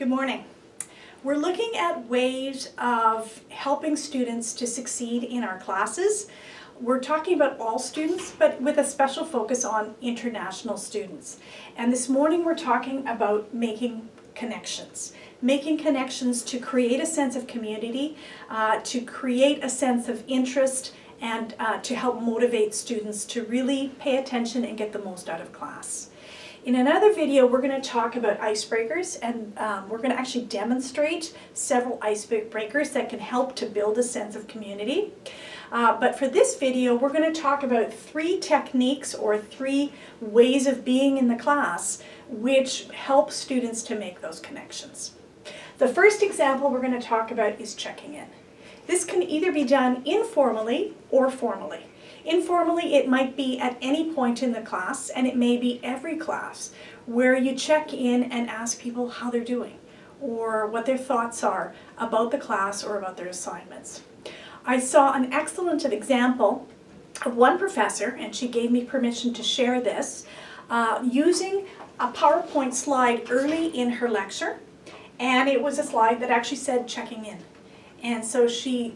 Good morning. We're looking at ways of helping students to succeed in our classes. We're talking about all students, but with a special focus on international students. And this morning we're talking about making connections. Making connections to create a sense of community, to create a sense of interest, and to help motivate students to really pay attention and get the most out of class. In another video, we're going to talk about icebreakers, and we're going to actually demonstrate several icebreakers that can help to build a sense of community. But for this video, we're going to talk about 3 techniques or 3 ways of being in the class which help students to make those connections. The first example we're going to talk about is checking in. This can either be done informally or formally. Informally, it might be at any point in the class, and it may be every class, where you check in and ask people how they're doing or what their thoughts are about the class or about their assignments. I saw an excellent example of one professor, and she gave me permission to share this, using a PowerPoint slide early in her lecture, and it was a slide that actually said checking in. And so she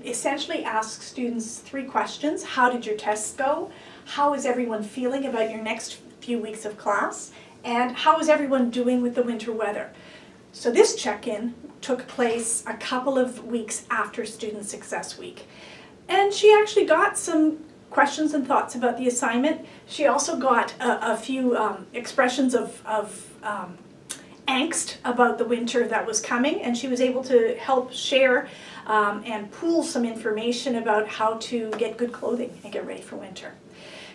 essentially ask students 3 questions. How did your tests go? How is everyone feeling about your next few weeks of class? And how is everyone doing with the winter weather? So this check-in took place a couple of weeks after Student Success Week. And she actually got some questions and thoughts about the assignment. She also got a few expressions of angst about the winter that was coming, and she was able to help share and pool some information about how to get good clothing and get ready for winter.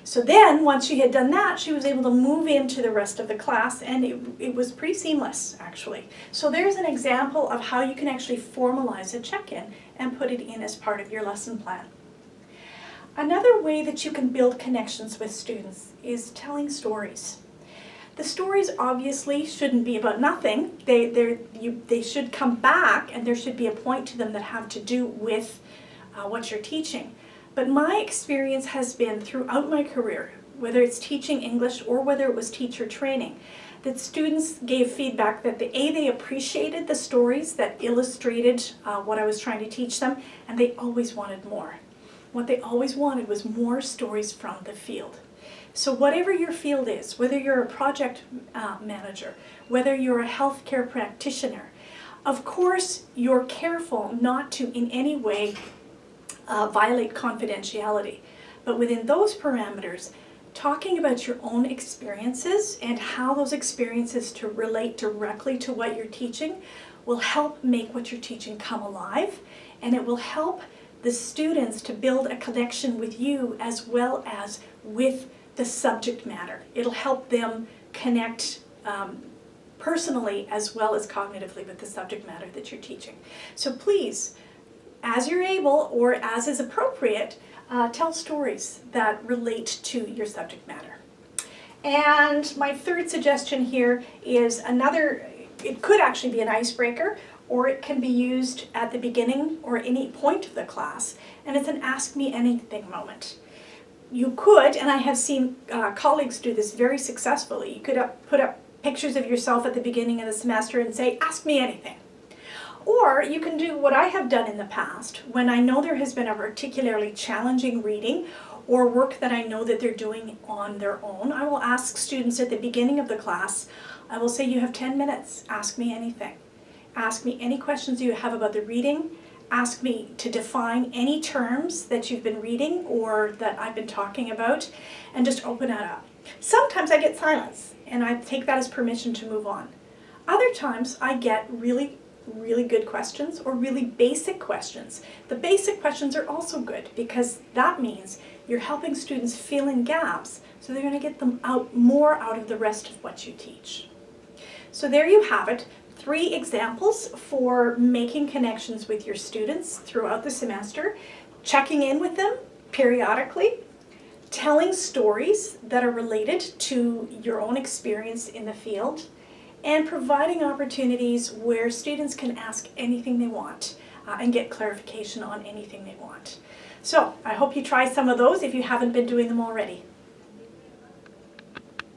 So then, once she had done that, she was able to move into the rest of the class, and it was pretty seamless, actually. So there's an example of how you can actually formalize a check-in and put it in as part of your lesson plan. Another way that you can build connections with students is telling stories. The stories obviously shouldn't be about nothing. They should come back, and there should be a point to them that have to do with what you're teaching. But my experience has been throughout my career, whether it's teaching English or whether it was teacher training, that students gave feedback that they appreciated the stories that illustrated what I was trying to teach them, and they always wanted more. What they always wanted was more stories from the field. So whatever your field is, whether you're a project manager, whether you're a healthcare practitioner, of course you're careful not to in any way violate confidentiality. But within those parameters, talking about your own experiences and how those experiences to relate directly to what you're teaching will help make what you're teaching come alive, and it will help the students to build a connection with you as well as with the subject matter. It'll help them connect personally as well as cognitively with the subject matter that you're teaching. So please, as you're able or as is appropriate, tell stories that relate to your subject matter. And my 3rd suggestion here is it could actually be an icebreaker, or it can be used at the beginning or any point of the class, and it's an Ask Me Anything moment. You could, and I have seen colleagues do this very successfully, you could put up pictures of yourself at the beginning of the semester and say, ask me anything. Or you can do what I have done in the past, when I know there has been a particularly challenging reading or work that I know that they're doing on their own. I will ask students at the beginning of the class, I will say, you have 10 minutes, ask me anything. Ask me any questions you have about the reading. Ask me to define any terms that you've been reading or that I've been talking about, and just open it up. Sometimes I get silence, and I take that as permission to move on. Other times I get really good questions or really basic questions. The basic questions are also good because that means you're helping students fill in gaps, so they're going to get them more out of the rest of what you teach. So there you have it. 3 examples for making connections with your students throughout the semester, checking in with them periodically, telling stories that are related to your own experience in the field, and providing opportunities where students can ask anything they want and get clarification on anything they want. So I hope you try some of those if you haven't been doing them already.